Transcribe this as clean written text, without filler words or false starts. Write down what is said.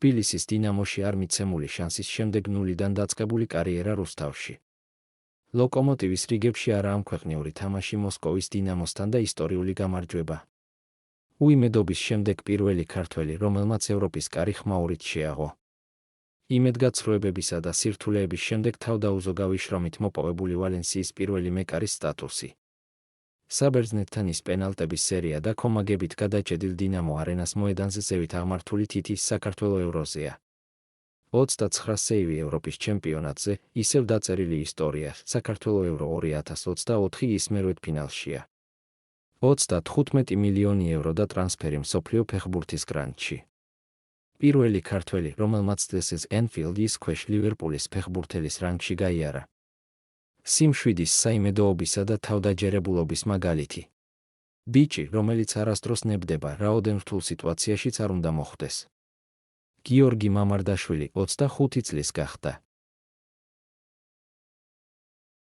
თბილისის დინამოში არ მიცემული შანსის შემდეგ ნულიდან დაწყებული კარიერა რუსთავში. ლოკომოტივის რიგებში არაა ამქვეყნიური თამაში მოსკოვის დინამოსთან და ისტორიული გამარჯვება. უიმედობის შემდეგ პირველი ქართველი, რომელმაც ევროპის კარი ხმაურით შეაღო. იმედგაცრუებებისა და სირთულეების შემდეგ თავდაუზოგავი შრომით მოპოვებული ვალენსიის პირველი მეკარის სტატუსი. საბერძნეთთან ის პენალტების სერია და კომაგებით გადაჭედილ დინამო არენას მოედანზე ზევით აღმართული თითის საქართველო ევროზეა. 29 სეივი ევროპის ჩემპიონატზე, ისევ დაწერილი ისტორია, საქართველო ევრო 2024 ის მერვედფინალშია. 35 მილიონი ევრო და ტრანსფერი მსოფლიო ფეხბურთის გრანდში. პირველი ქართველი, რომელმაც წელს ენფილდის ქვეშ ლივერპულის ფეხბურთელის რანგში გაიარა. სიმშვიდის, საიმედოობისა და თავდაჯერებულობის მაგალითი. ბიჭი, რომელიც არასდროს ნებდება, რაოდენ რთულ სიტუაციაშიც არ უნდა მოხვდეს. გიორგი მამარდაშვილი 25 წლის გახდა.